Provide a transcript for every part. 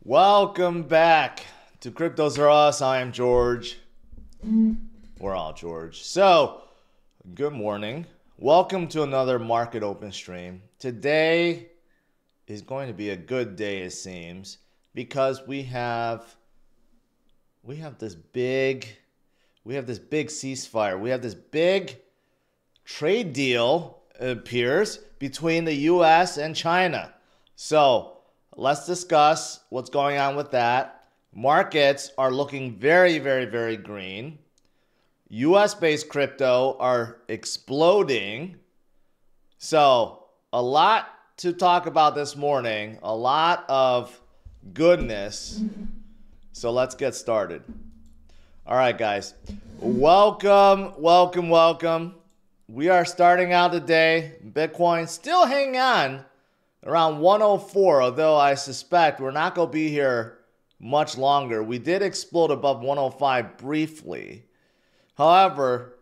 Welcome back to Cryptos Are Us. I am George. We're all George. So, good morning. Welcome to another Market Open stream. Today is going to be a good day, it seems, because we have this big ceasefire. We have this big trade deal, it appears, between the US and China. So, let's discuss what's going on with that. Markets are looking very, very, very green. US-based crypto are exploding. So, a lot to talk about this morning. A lot of goodness. So, let's get started. All right, guys. Welcome. We are starting out the day. Bitcoin still hanging on around 104, although I suspect we're not going to be here much longer. We did explode above 105 briefly. However,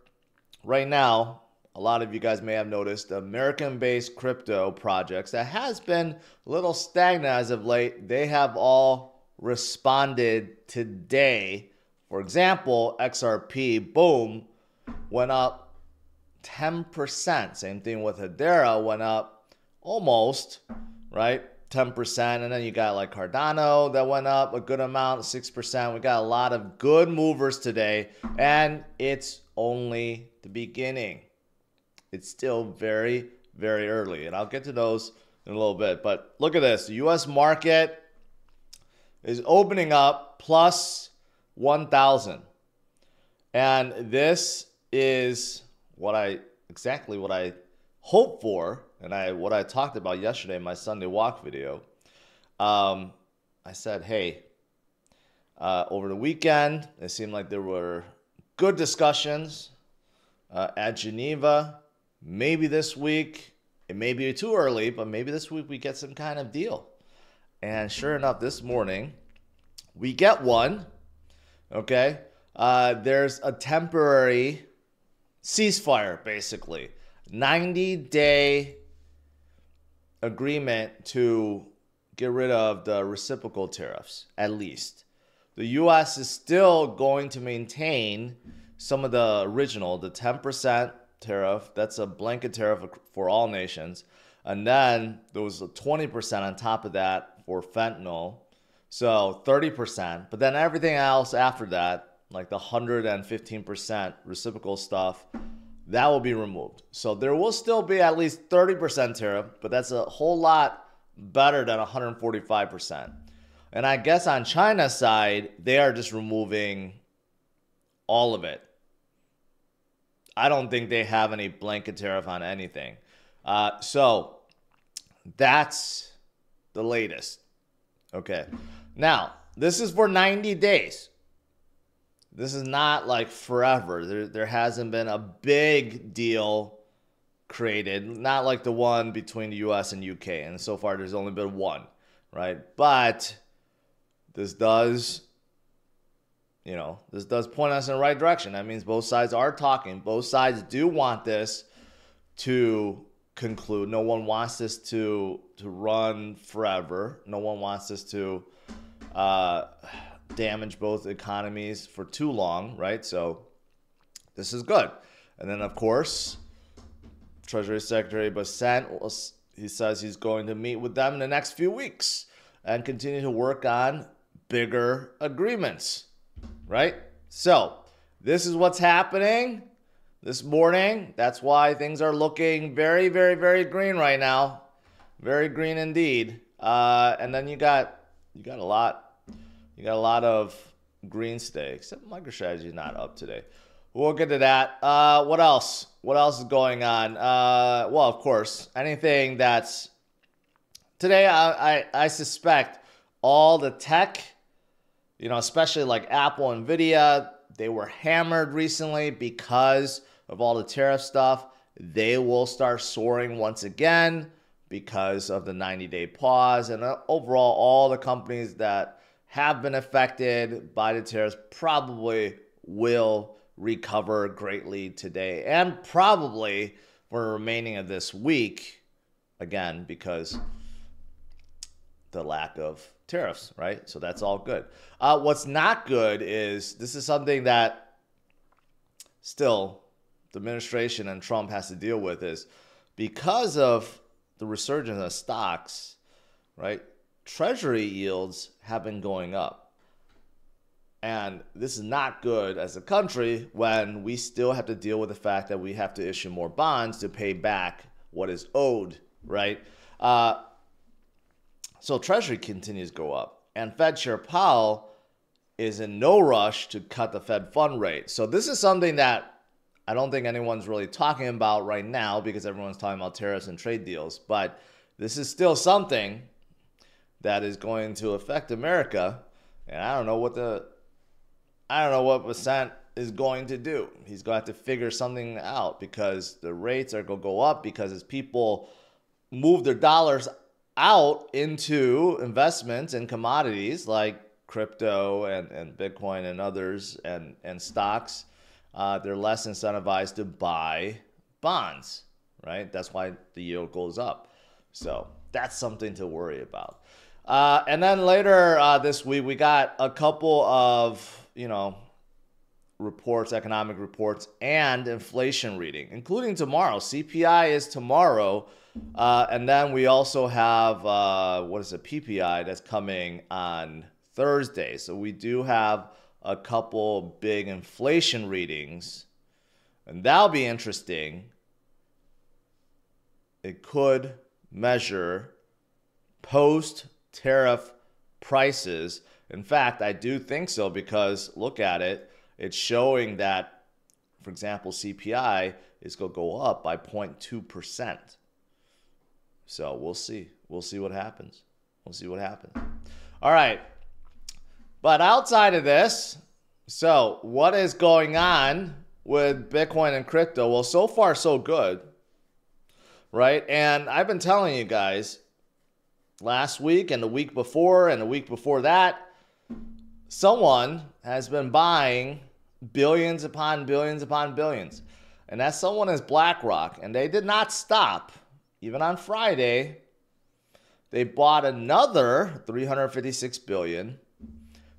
right now, a lot of you guys may have noticed American-based crypto projects that has been a little stagnant as of late. They have all responded today. For example, XRP, boom, went up 10%. Same thing with Hedera, went up almost, right? 10%. And then you got like Cardano that went up a good amount, 6%. We got a lot of good movers today, and it's only the beginning. It's still very, very early, and I'll get to those in a little bit. But look at this. The U.S. market is opening up plus 1,000. And this is exactly what I hope for, and what I talked about yesterday in my Sunday walk video. I said, hey, over the weekend, it seemed like there were good discussions at Geneva. Maybe this week, it may be too early, but maybe this week we get some kind of deal. And sure enough, this morning, we get one, okay? There's a temporary ceasefire, basically. 90-day agreement to get rid of the reciprocal tariffs, at least. The U.S. is still going to maintain some of the original, the 10% tariff. That's a blanket tariff for all nations. And then there was a 20% on top of that for fentanyl. So 30%. But then everything else after that, like the 115% reciprocal stuff, that will be removed. So there will still be at least 30% tariff, but that's a whole lot better than 145%. And I guess on China's side, they are just removing all of it. I don't think they have any blanket tariff on anything. So that's the latest. Okay. Now, this is for 90 days. This is not like forever. There hasn't been a big deal created, not like the one between the US and UK. And so far, there's only been one, right? But this does point us in the right direction. That means both sides are talking. Both sides do want this to conclude. No one wants this to run forever. No one wants this to damage both economies for too long, right? So this is good. And then, of course, Treasury Secretary Bessent, he says he's going to meet with them in the next few weeks and continue to work on bigger agreements, right? So this is what's happening this morning. That's why things are looking very, very, very green right now. Very green indeed. And then you got a lot of green today, except MicroStrategy is not up today. We'll get to that. What else? What else is going on? Well, of course, anything that's today. I suspect all the tech, especially like Apple, Nvidia, they were hammered recently because of all the tariff stuff. They will start soaring once again because of the 90-day pause, and overall, all the companies that have been affected by the tariffs probably will recover greatly today and probably for the remaining of this week, again, because the lack of tariffs, right? So that's all good. What's not good is this is something that still the administration and Trump has to deal with is because of the resurgence of stocks, right? Treasury yields have been going up. And this is not good as a country when we still have to deal with the fact that we have to issue more bonds to pay back what is owed, right? So Treasury continues to go up. And Fed Chair Powell is in no rush to cut the Fed fund rate. So this is something that I don't think anyone's really talking about right now because everyone's talking about tariffs and trade deals. But this is still something that is going to affect America. And I don't know what percent is going to do. He's going to have to figure something out because the rates are going to go up because as people move their dollars out into investments in commodities like crypto and Bitcoin and others and stocks, they're less incentivized to buy bonds, right? That's why the yield goes up. So that's something to worry about. And then later this week, we got a couple of, reports, economic reports, and inflation reading, including tomorrow. CPI is tomorrow. And then we also have, PPI that's coming on Thursday. So we do have a couple big inflation readings, and that'll be interesting. It could measure post-tariff prices. In fact, I do think so because look at it. It's showing that, for example, CPI is going to go up by 0.2%. So we'll see. We'll see what happens. All right. But outside of this, so what is going on with Bitcoin and crypto? Well, so far, so good, right? And I've been telling you guys last week and the week before and the week before that, someone has been buying billions upon billions upon billions. And that someone is BlackRock. And they did not stop. Even on Friday, they bought another $356 billion.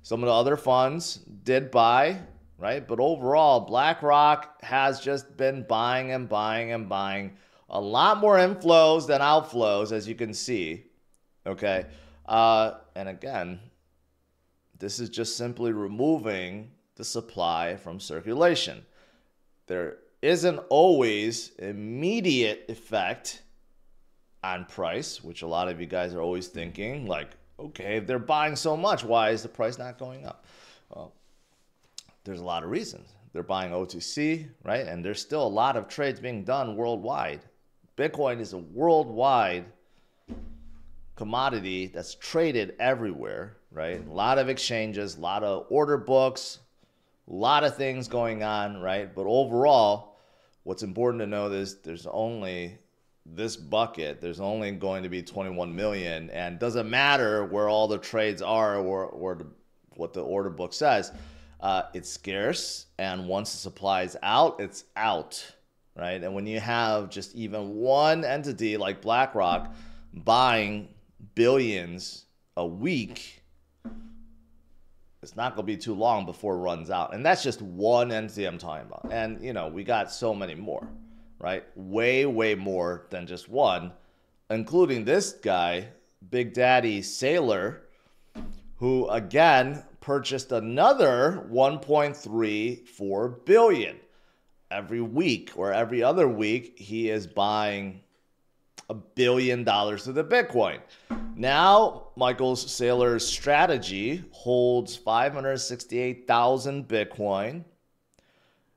Some of the other funds did buy, right? But overall, BlackRock has just been buying and buying and buying. A lot more inflows than outflows, as you can see. Okay. And again, this is just simply removing the supply from circulation. There isn't always immediate effect on price, which a lot of you guys are always thinking, like, okay, if they're buying so much, why is the price not going up? Well, there's a lot of reasons. They're buying OTC, right? And there's still a lot of trades being done worldwide. Bitcoin is a worldwide commodity that's traded everywhere, right? A lot of exchanges, a lot of order books, a lot of things going on, right? But overall, what's important to know is there's only this bucket, there's only going to be 21 million, and doesn't matter where all the trades are or what the order book says. It's scarce, and once the supply is out, it's out, right? And when you have just even one entity like BlackRock buying billions a week, it's not going to be too long before it runs out. And that's just one entity I'm talking about. And, we got so many more, right? Way, way more than just one, including this guy, Big Daddy Saylor, who, again, purchased another 1.34 billion. Every week or every other week, he is buying $1 billion to the Bitcoin. Now, Michael Saylor's strategy holds 568,000 Bitcoin,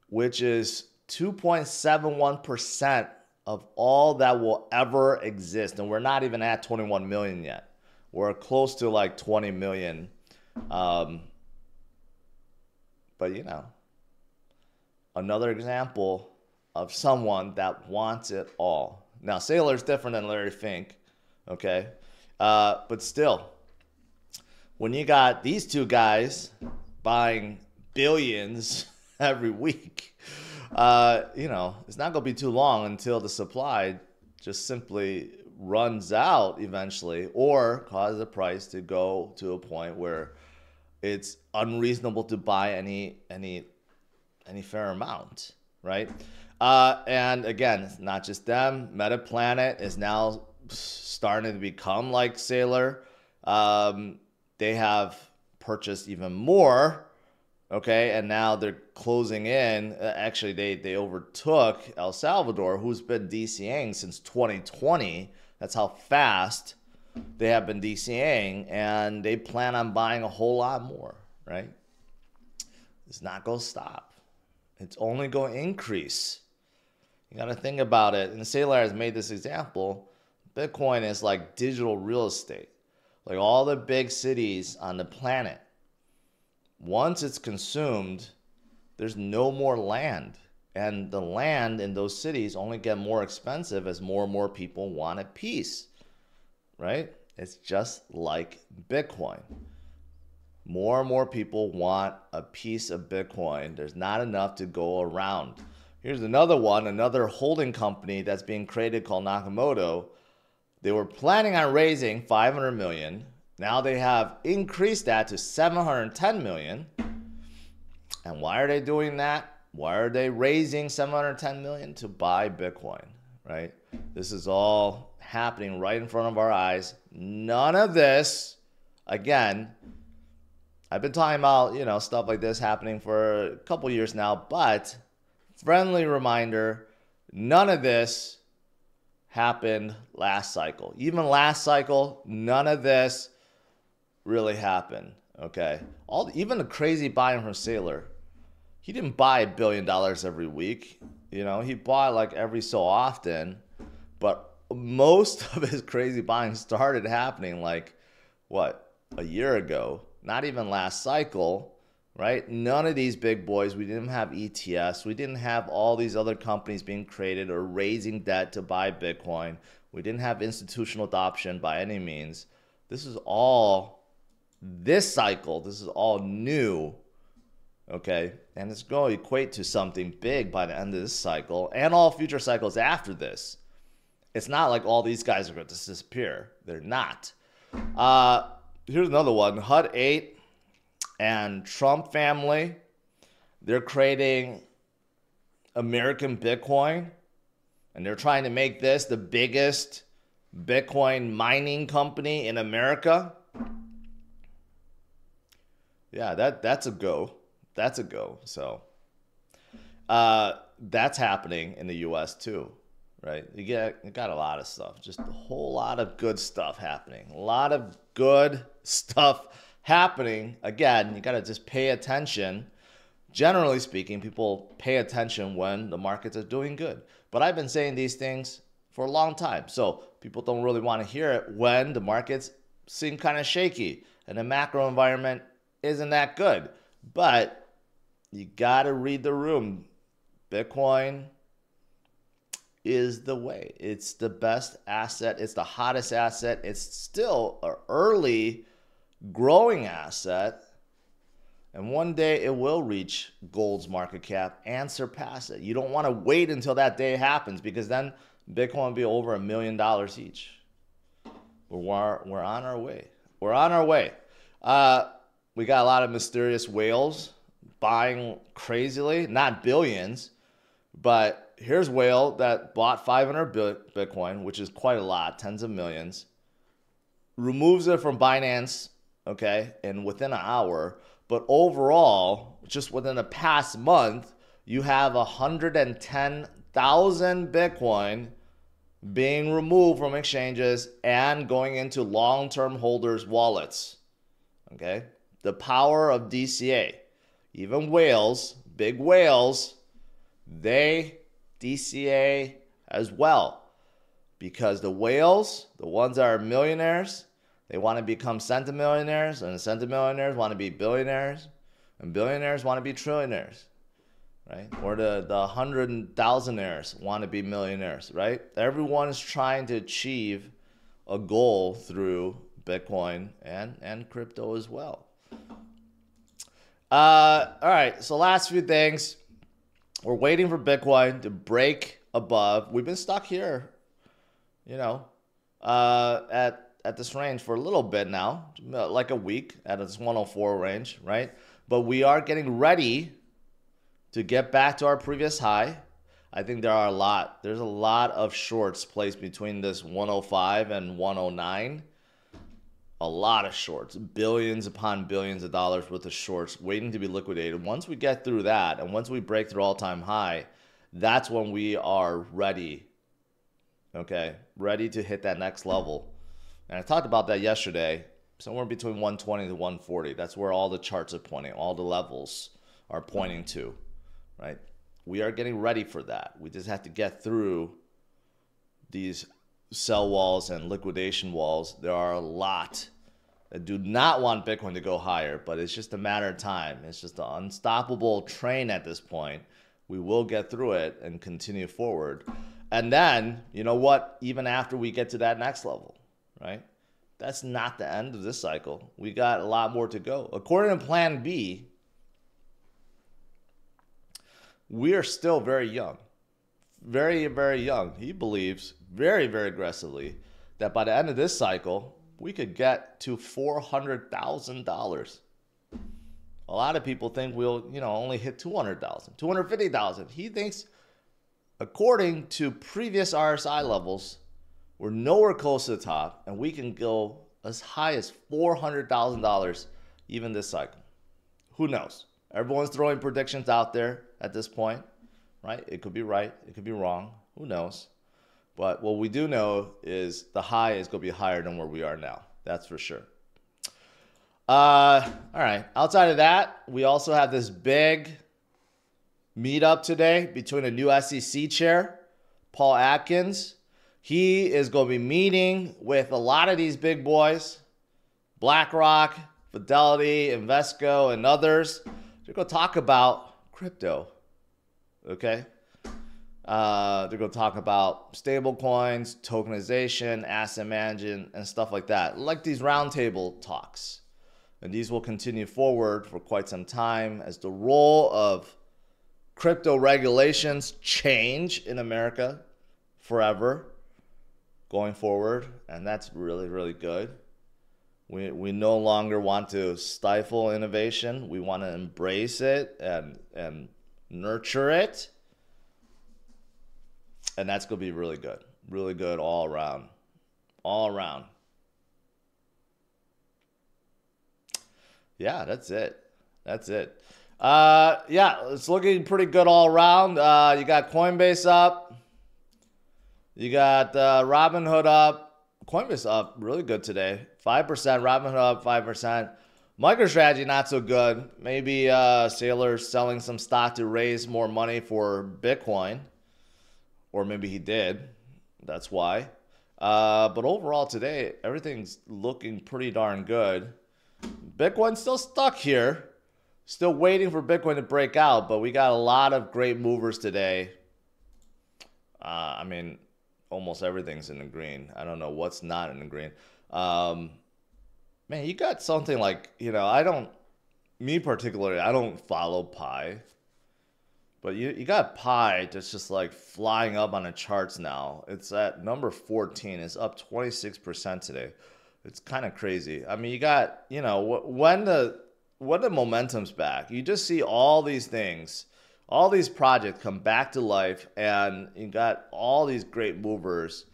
which is 2.71% of all that will ever exist. And we're not even at 21 million yet. We're close to like 20 million. But, another example of someone that wants it all. Now, Saylor's different than Larry Fink, okay? But still, when you got these two guys buying billions every week, it's not going to be too long until the supply just simply runs out eventually, or cause the price to go to a point where it's unreasonable to buy any fair amount, right? And again, it's not just them. Metaplanet is now starting to become like Sailor. They have purchased even more, okay, and now they're closing in. Actually, they overtook El Salvador, who's been DCAing since 2020. That's how fast they have been DCAing, and they plan on buying a whole lot more, right? It's not going to stop. It's only going to increase. You got to think about it. And Sailor has made this example. Bitcoin is like digital real estate. Like all the big cities on the planet, once it's consumed, there's no more land. And the land in those cities only get more expensive as more and more people want a piece, right? It's just like Bitcoin. More and more people want a piece of Bitcoin. There's not enough to go around. Here's another one, another holding company that's being created called Nakamoto. They were planning on raising 500 million. Now they have increased that to 710 million. And why are they doing that? Why are they raising 710 million? To buy Bitcoin, right? This is all happening right in front of our eyes. None of this, again, I've been talking about, stuff like this happening for a couple years now, but friendly reminder, none of this happened last cycle. Even last cycle, none of this really happened, okay? Even the crazy buying from Sailor, he didn't buy $1 billion every week. He bought like every so often, but most of his crazy buying started happening like, a year ago? Not even last cycle, right? None of these big boys, we didn't have ETFs. We didn't have all these other companies being created or raising debt to buy Bitcoin. We didn't have institutional adoption by any means. This cycle, this is all new, okay? And it's going to equate to something big by the end of this cycle and all future cycles after this. It's not like all these guys are going to disappear. They're not. Here's another one. HUD 8 and Trump family, they're creating American Bitcoin, and they're trying to make this the biggest Bitcoin mining company in America. Yeah, that's a go. That's a go. So that's happening in the US too, right? You got a lot of stuff, just a whole lot of good stuff happening. A lot of good stuff happening. Again, you got to just pay attention. Generally speaking, people pay attention when the markets are doing good. But I've been saying these things for a long time. So people don't really want to hear it when the markets seem kind of shaky and the macro environment isn't that good. But you got to read the room. Bitcoin is the way. It's the best asset. It's the hottest asset. It's still an early growing asset. And one day it will reach gold's market cap and surpass it. You don't want to wait until that day happens, because then Bitcoin will be over $1 million each. We're on our way. We're on our way. We got a lot of mysterious whales buying crazily, not billions, but here's whale that bought 500 Bitcoin, which is quite a lot, tens of millions, removes it from Binance, okay, and within an hour. But overall, just within the past month, you have 110,000 Bitcoin being removed from exchanges and going into long-term holders' wallets. Okay? The power of DCA. Even whales, big whales, they DCA as well. Because the whales, the ones that are millionaires, they want to become centimillionaires, and the centimillionaires want to be billionaires, and billionaires want to be trillionaires, right? Or the 100,000aires want to be millionaires, right? Everyone is trying to achieve a goal through Bitcoin and crypto as well. All right, so last few things. We're waiting for Bitcoin to break above. We've been stuck here, at this range for a little bit now, like a week at this 104 range, right? But we are getting ready to get back to our previous high. I think there's a lot of shorts placed between this 105 and 109. A lot of shorts, billions upon billions of dollars worth of shorts waiting to be liquidated. Once we get through that, and once we break through all-time high, that's when we are ready, okay? Ready to hit that next level. And I talked about that yesterday, somewhere between 120 to 140. That's where all the charts are pointing, all the levels are pointing to, right? We are getting ready for that. We just have to get through these sell walls and liquidation walls. There are a lot that do not want Bitcoin to go higher, but it's just a matter of time. It's just an unstoppable train at this point. We will get through it and continue forward. And then, you know what? Even after we get to that next level, right? That's not the end of this cycle. We got a lot more to go. According to Plan B, we are still very young. Very, very young. He believes very, very aggressively that by the end of this cycle, we could get to $400,000. A lot of people think we'll, only hit 200,000, 250,000. He thinks, according to previous RSI levels, we're nowhere close to the top, and we can go as high as $400,000 even this cycle. Who knows? Everyone's throwing predictions out there at this point, right? It could be right. It could be wrong. Who knows? But what we do know is the high is going to be higher than where we are now. That's for sure. All right. Outside of that, we also have this big meetup today between a new SEC chair, Paul Atkins. He is going to be meeting with a lot of these big boys, BlackRock, Fidelity, Invesco, and others. They're going to talk about crypto, okay? They're going to talk about stable coins, tokenization, asset management, and stuff like that, like these roundtable talks. And these will continue forward for quite some time as the role of crypto regulations change in America forever going forward. And that's really, really good. We no longer want to stifle innovation. We want to embrace it and nurture it. And that's going to be really good. Really good all around. All around. Yeah, that's it. That's it. Yeah, it's looking pretty good all around. You got Coinbase up. You got Robinhood up. Coinbase up really good today. 5%. Robinhood up 5%. MicroStrategy not so good. Maybe Saylor selling some stock to raise more money for Bitcoin. Or maybe he did. That's why. But overall today, everything's looking pretty darn good. Bitcoin's still stuck here. Still waiting for Bitcoin to break out. But we got a lot of great movers today. I mean, almost everything's in the green. I don't know what's not in the green. Man, you got something like, me particularly, I don't follow Pi. But you got Pi that's just like flying up on the charts now. It's at number 14. It's up 26% today. It's kind of crazy. I mean, you got, when the momentum's back, you just see all these things, all these projects come back to life, and you got all these great movers.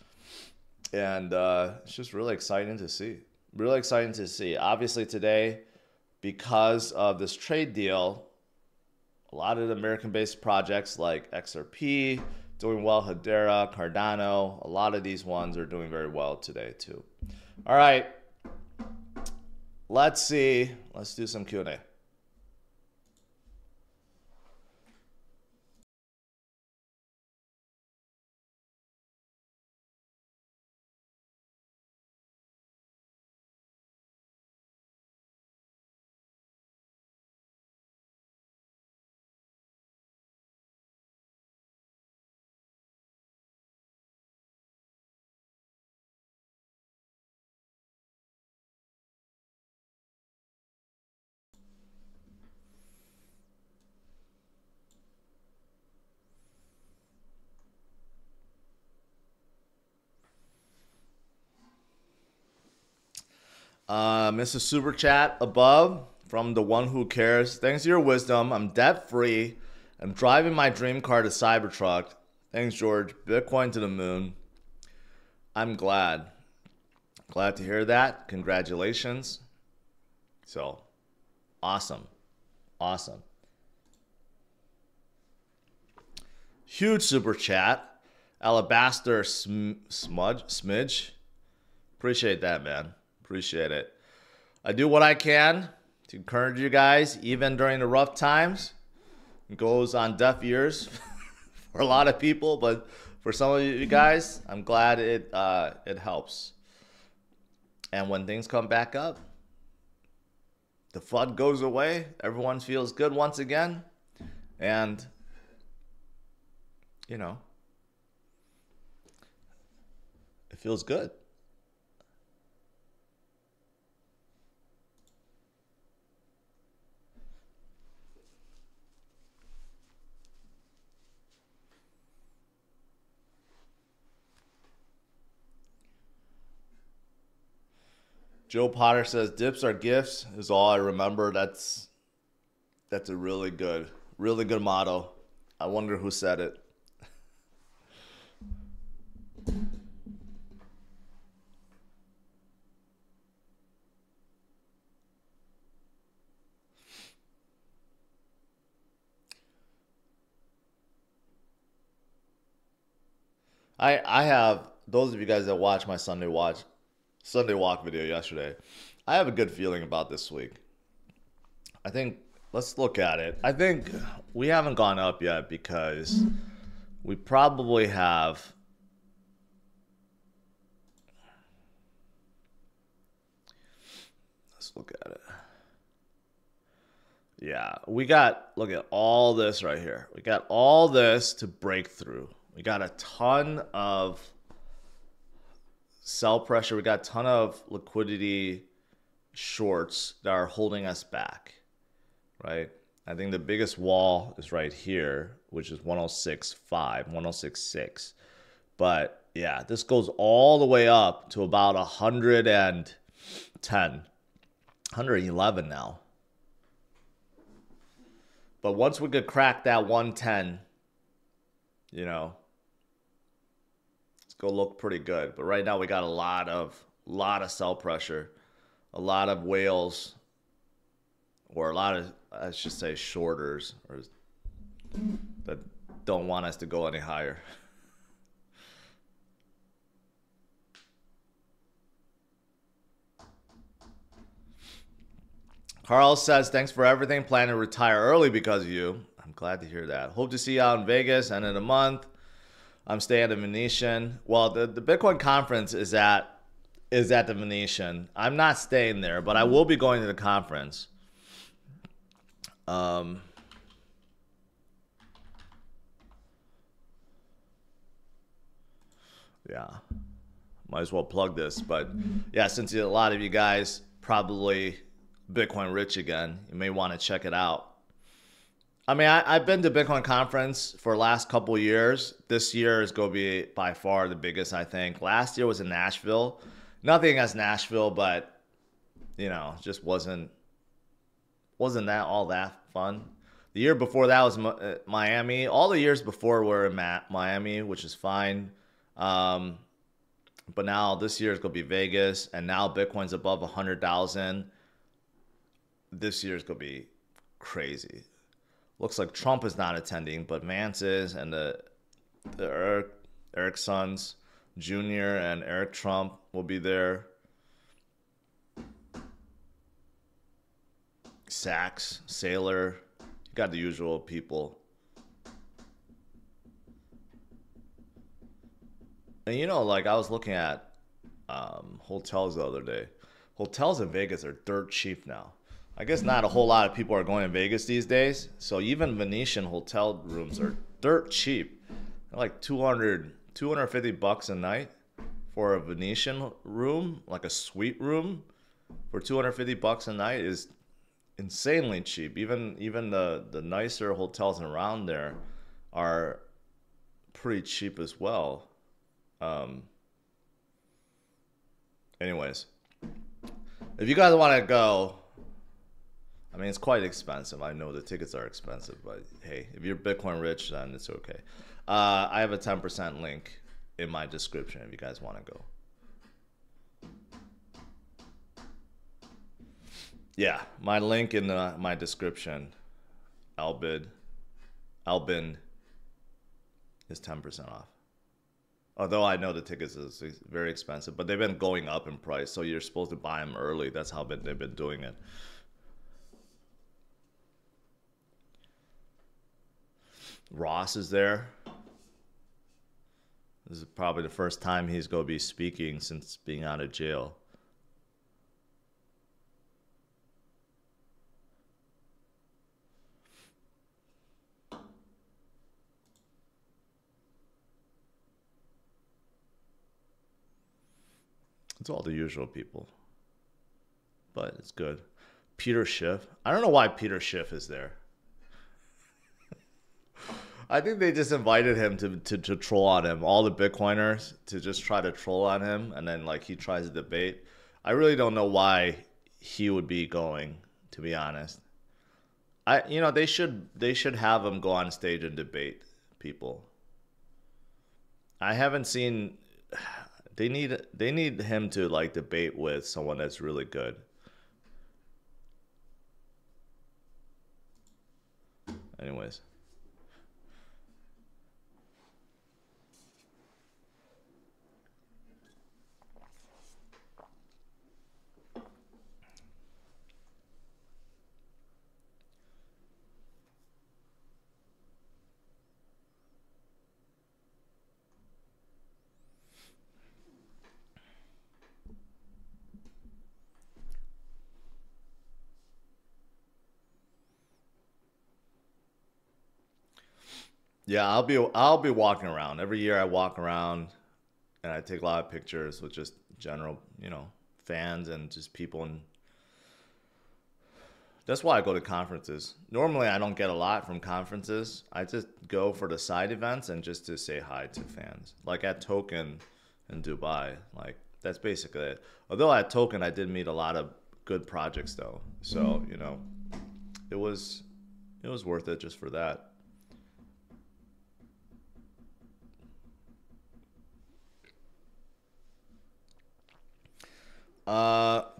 And it's just really exciting to see. Really exciting to see. Obviously today, because of this trade deal, a lot of the American-based projects like XRP doing well, Hedera, Cardano, a lot of these ones are doing very well today too. All right, let's see. Let's do some Q&A. Mr. Super Chat above from the one who cares. Thanks to your wisdom, I'm debt free. I'm driving my dream car to Cybertruck. Thanks, George. Bitcoin to the moon. I'm glad. Glad to hear that. Congratulations. So, awesome. Awesome. Huge super chat. Alabaster Smidge. Appreciate that, man. Appreciate it. I do what I can to encourage you guys, even during the rough times. It goes on deaf ears for a lot of people, but for some of you guys, I'm glad it helps. And when things come back up, the FUD goes away. Everyone feels good once again. And, you know, it feels good. Joe Potter says dips are gifts is all I remember. That's a really good motto. I wonder who said it. I have those of you guys that watch my Sunday Walk video yesterday. I have a good feeling about this week. I think let's look at it. I think we haven't gone up yet because we probably have let's look at it. Yeah, look at all this right here. We got all this to break through. We got a ton of sell pressure. We got a ton of liquidity shorts that are holding us back, right? I think the biggest wall is right here, which is 106.5, 106.6. But yeah, this goes all the way up to about 110, 111 now. But once we could crack that 110, you know, it's gonna look pretty good. But right now we got a lot of sell pressure, a lot of whales, or a lot of, I should say, shorters, or that don't want us to go any higher. Carl says, thanks for everything. Plan to retire early because of you. I'm glad to hear that. Hope to see you out in Vegas end of the month. I'm staying at the Venetian. Well, the Bitcoin conference is at the Venetian. I'm not staying there, but I will be going to the conference. Yeah. Might as well plug this. But yeah, since a lot of you guys probably Bitcoin rich again, you may want to check it out. I mean, I've been to Bitcoin conference for the last couple of years. This year is going to be by far the biggest, I think. Last year was in Nashville. Nothing against Nashville, but, you know, just wasn't that all that fun. The year before that was Miami. All the years before were in Miami, which is fine. But now this year is going to be Vegas, and now Bitcoin's above 100,000. This year is going to be crazy. Looks like Trump is not attending, but Vance is, and the Eric Sons Jr. and Eric Trump will be there. Sachs, Saylor, you got the usual people. And you know, like I was looking at hotels the other day. Hotels in Vegas are dirt cheap now. I guess not a whole lot of people are going to Vegas these days. So even Venetian hotel rooms are dirt cheap. They're like 250 bucks a night for a Venetian room, like a suite room for 250 bucks a night is insanely cheap. Even the nicer hotels around there are pretty cheap as well. Anyways, If you guys want to go, I mean, it's quite expensive. I know the tickets are expensive, but hey, if you're Bitcoin rich, then it's okay. I have a 10% link in my description if you guys want to go. Yeah, my link in my description, Albin, is 10% off. Although I know the tickets is very expensive, but they've been going up in price, so you're supposed to buy them early. That's how they've been doing it. Ross is there. This is probably the first time he's going to be speaking since being out of jail. It's all the usual people, but it's good. Peter Schiff. I don't know why Peter Schiff is there. I think they just invited him to troll on him, all the Bitcoiners, to just try to troll on him, and then like he tries to debate. I really don't know why he would be going, to be honest. They should have him go on stage and debate people. I haven't seen. They need him to like debate with someone that's really good. Anyways. Yeah, I'll be walking around. Every year I walk around and I take a lot of pictures with just general, fans and just people, and that's why I go to conferences. Normally I don't get a lot from conferences. I just go for the side events and just to say hi to fans. Like at Token in Dubai, like that's basically it. Although at Token I did meet a lot of good projects though. So, it was worth it just for that.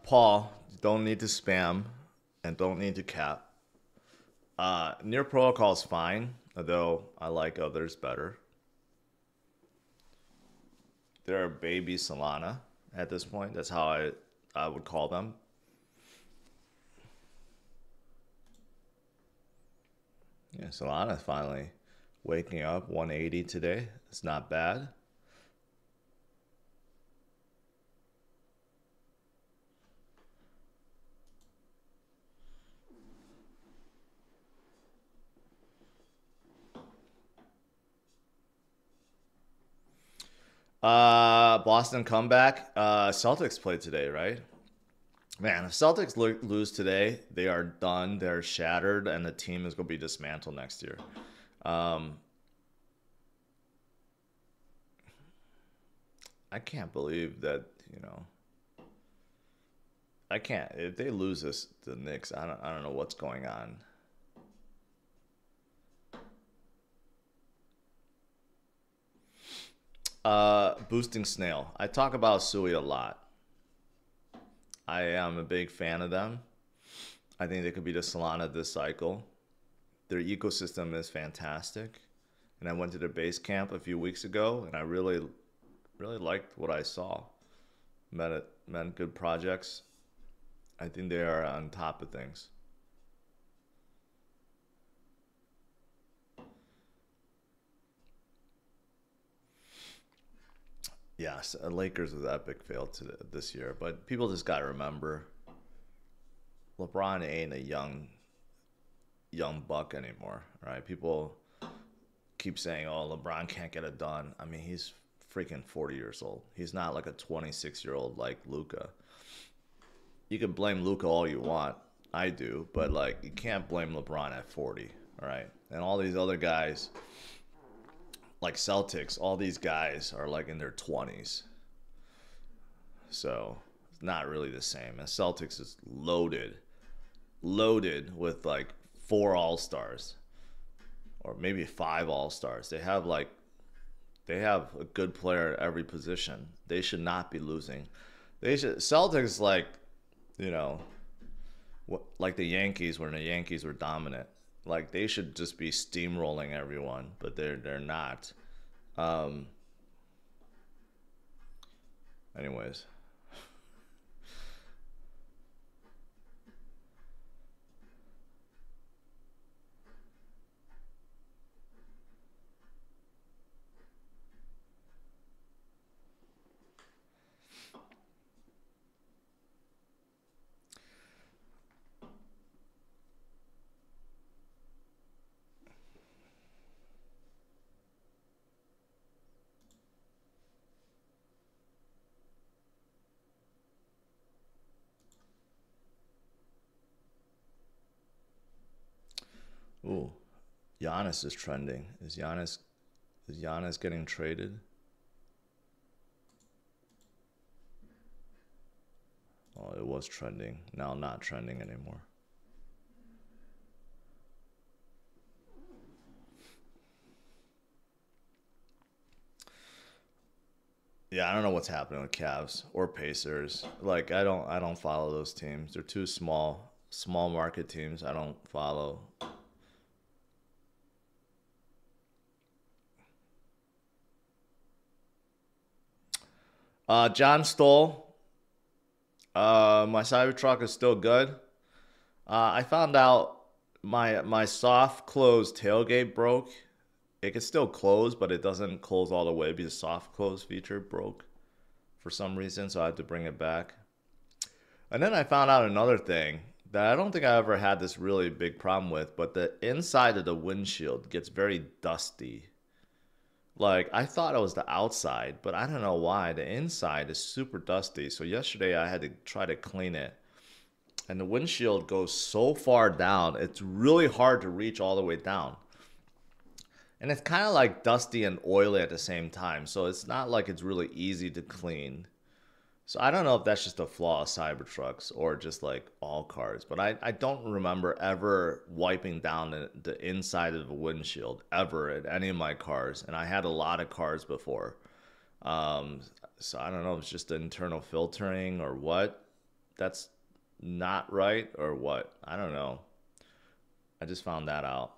Paul, don't need to spam and don't need to cap. Near protocol is fine, although I like others better. They're baby Solana at this point. That's how I would call them. Yeah, Solana is finally waking up 180 today. It's not bad. Boston comeback. Celtics played today, right? Man, if Celtics lose today, they are done. They're shattered, and the team is going to be dismantled next year. Um, I can't believe that, I can't. If they lose this, the Knicks, I don't know what's going on. Boosting Snail. I talk about Sui a lot. I am a big fan of them. I think they could be the Solana this cycle. Their ecosystem is fantastic. And I went to their base camp a few weeks ago, and I really, really liked what I saw. Met good projects. I think they are on top of things. Yes, Lakers was epic fail this year, but people just got to remember LeBron ain't a young buck anymore, right? People keep saying, "Oh, LeBron can't get it done." I mean, he's freaking 40 years old. He's not like a 26-year-old like Luca. You can blame Luca all you want. I do, but like you can't blame LeBron at 40, all right? And all these other guys like Celtics, all these guys are like in their 20s. So not really the same. And Celtics is loaded with like 4 All-Stars or maybe 5 All-Stars. They have a good player at every position. They should not be losing. Celtics you know, like the Yankees when the Yankees were dominant. Like they should just be steamrolling everyone, but they're not. Anyways. Ooh, Giannis is trending. Is Giannis getting traded? Oh, it was trending. Now not trending anymore. Yeah, I don't know what's happening with Cavs or Pacers. Like I don't follow those teams. They're too small market teams. I don't follow. John Stoll. My Cybertruck is still good. I found out my soft close tailgate broke. It can still close, but it doesn't close all the way because the soft close feature broke for some reason, so I had to bring it back. And then I found out another thing that I don't think I ever had this really big problem with, but the inside of the windshield gets very dusty. Like I thought it was the outside, but I don't know why. The inside is super dusty. So yesterday I had to try to clean it. And the windshield goes so far down, it's really hard to reach all the way down. And it's kind of like dusty and oily at the same time. So it's not like it's really easy to clean. So I don't know if that's just a flaw of Cybertrucks or just like all cars. But I don't remember ever wiping down the inside of the windshield ever at any of my cars. And I had a lot of cars before. Um, so I don't know if it's just the internal filtering or what. That's not right or what. I don't know. I just found that out.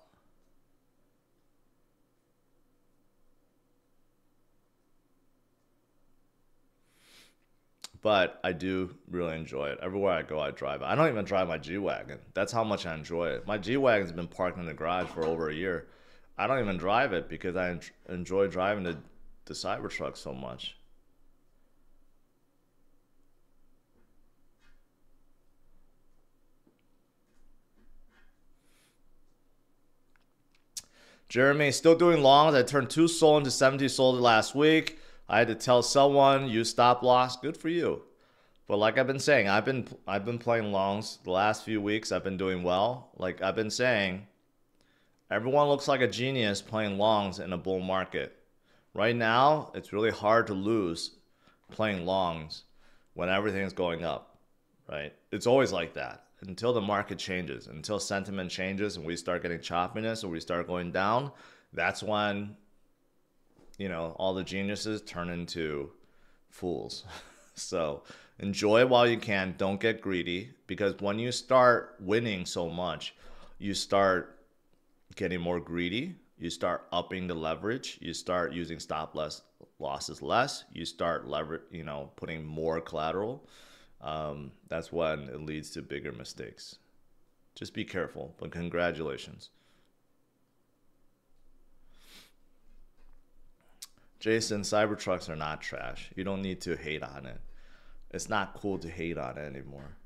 But I do really enjoy it. Everywhere I go, I drive it. I don't even drive my G-Wagon. That's how much I enjoy it. My G-Wagon's been parked in the garage for over a year. I don't even drive it because I enjoy driving the Cybertruck so much. Jeremy, still doing longs. I turned 2 sold into 70 sold last week. I had to tell someone use stop loss. Good for you. But like I've been saying, I've been playing longs the last few weeks. I've been doing well. Like I've been saying, everyone looks like a genius playing longs in a bull market. Right now, it's really hard to lose playing longs when everything's going up, right? It's always like that until the market changes, until sentiment changes and we start getting choppiness or we start going down. That's when, all the geniuses turn into fools. So enjoy while you can. Don't get greedy because when you start winning so much, you start getting more greedy. You start upping the leverage. You start using stop losses less. You start putting more collateral. That's when it leads to bigger mistakes. Just be careful. But congratulations. Jason, Cybertrucks are not trash. You don't need to hate on it. It's not cool to hate on it anymore.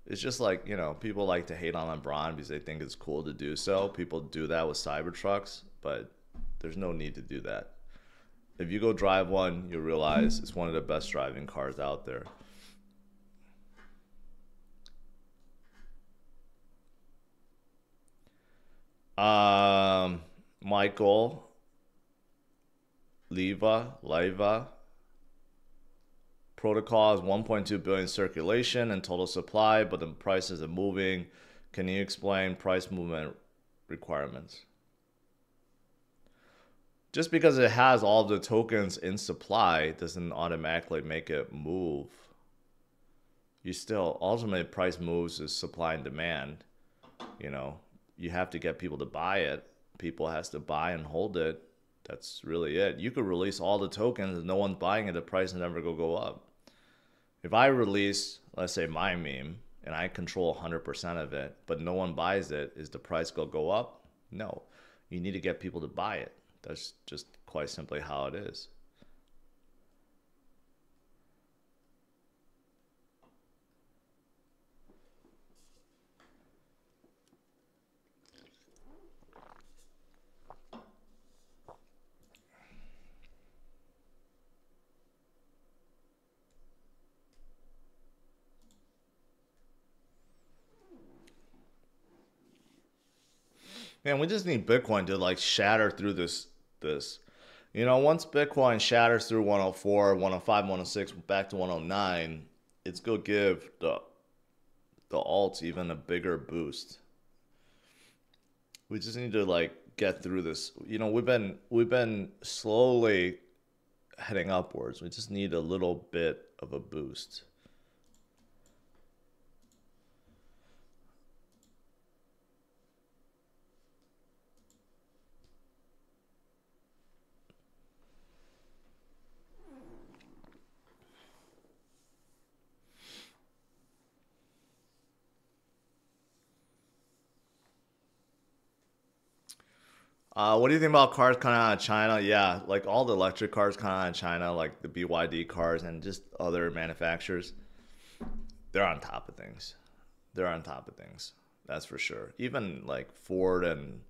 It's just like, people like to hate on LeBron because they think it's cool to do so. People do that with Cybertrucks, but there's no need to do that. If you go drive one, you'll realize it's one of the best driving cars out there. Michael, Leva, protocol is 1.2 billion circulation and total supply, but the prices are moving. Can you explain price movement requirements? Just because it has all the tokens in supply doesn't automatically make it move. You still, ultimately price moves is supply and demand. You know, you have to get people to buy it. People has to buy and hold it. That's really it. You could release all the tokens and no one's buying it, the price is never gonna go up. If I release, let's say my meme, and I control 100% of it, but no one buys it, is the price gonna go up? No. You need to get people to buy it. That's just quite simply how it is. Man, we just need Bitcoin to like shatter through this. You know, once Bitcoin shatters through 104, 105, 106, back to 109, it's gonna give the alts even a bigger boost. We just need to like get through this. You know, we've been slowly heading upwards. We just need a little bit of a boost. What do you think about cars coming out of China? Yeah, like all the electric cars coming out of China, like the BYD cars and just other manufacturers, they're on top of things. They're on top of things. That's for sure. Even like Ford and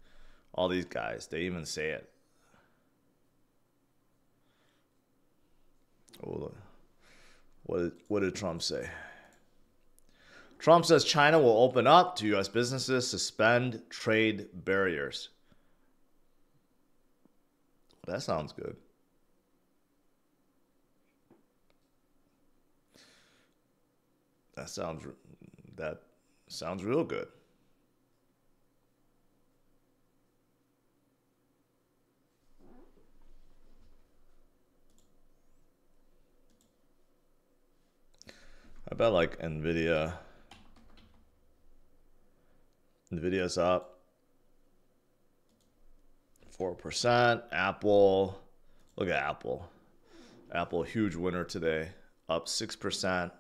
all these guys, they even say it. Oh, what did Trump say? Trump says China will open up to U.S. businesses, suspend trade barriers. That sounds good. That sounds that sounds real good. I bet like Nvidia's up 4%. Apple, look at Apple. Apple, huge winner today, up 6%.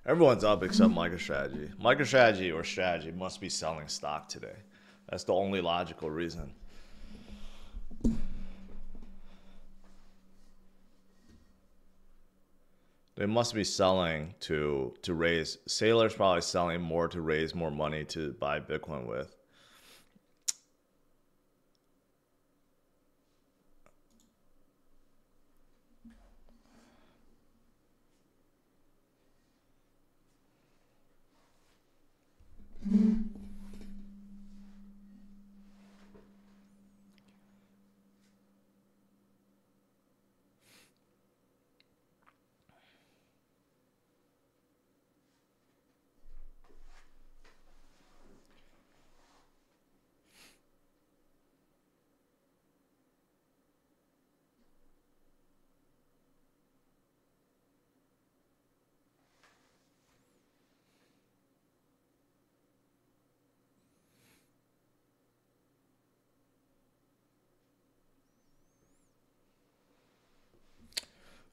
Everyone's up except MicroStrategy. MicroStrategy or Strategy must be selling stock today. That's the only logical reason. They must be selling to raise. Sailor's probably selling more to raise more money to buy Bitcoin with.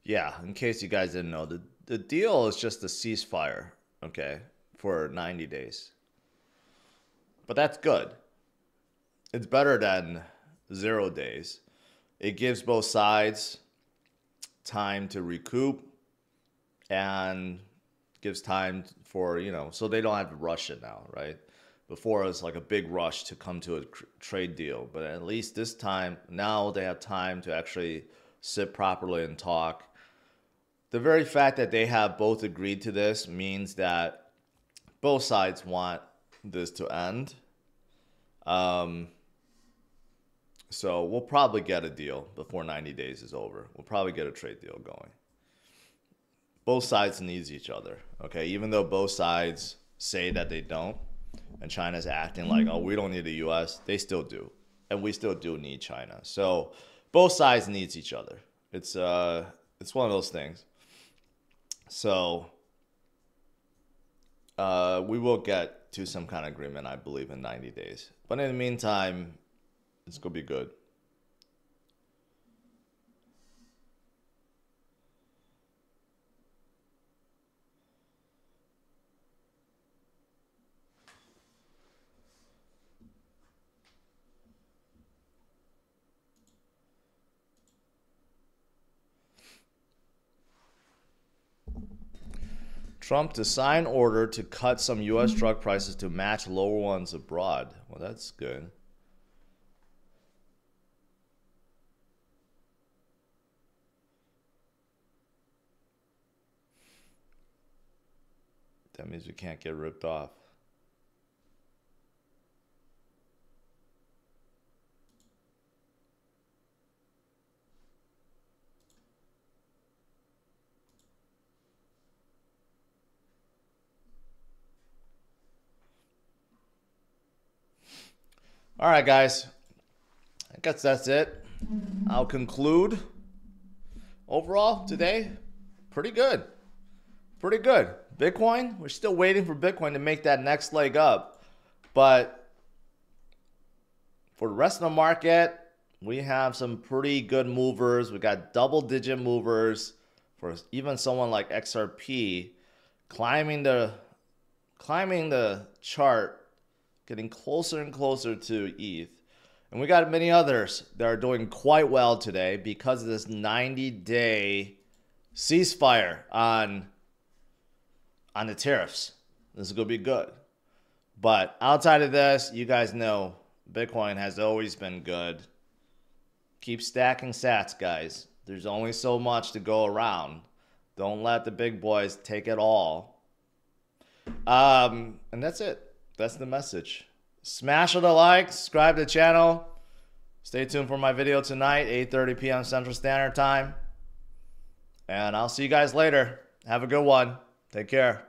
Yeah, in case you guys didn't know, the deal is just a ceasefire, okay, for 90 days. But that's good. It's better than 0 days. It gives both sides time to recoup and gives time for, so they don't have to rush it now, right? Before it was like a big rush to come to a trade deal, but at least this time, now they have time to actually sit properly and talk. The very fact that they have both agreed to this means that both sides want this to end. So we'll probably get a deal before 90 days is over. We'll probably get a trade deal going. Both sides needs each other, okay? Even though both sides say that they don't, and China's acting like, oh, we don't need the U.S., they still do. And we still do need China. So both sides needs each other. It's one of those things. So we will get to some kind of agreement, I believe, in 90 days. But in the meantime, it's going to be good. Trump to sign order to cut some U.S. drug prices to match lower ones abroad. Well, that's good. That means we can't get ripped off. All right, guys. I guess that's it. I'll conclude. Overall, today, pretty good. Pretty good. Bitcoin, we're still waiting for Bitcoin to make that next leg up. But for the rest of the market, we have some pretty good movers. We got double-digit movers for even someone like XRP climbing the chart, getting closer and closer to ETH. And we got many others that are doing quite well today because of this 90-day ceasefire on the tariffs. This is going to be good. But outside of this, you guys know Bitcoin has always been good. Keep stacking sats, guys. There's only so much to go around. Don't let the big boys take it all. And that's it. That's the message. Smash the like, subscribe to the channel. Stay tuned for my video tonight, 8:30 p.m. Central Standard Time. And I'll see you guys later. Have a good one. Take care.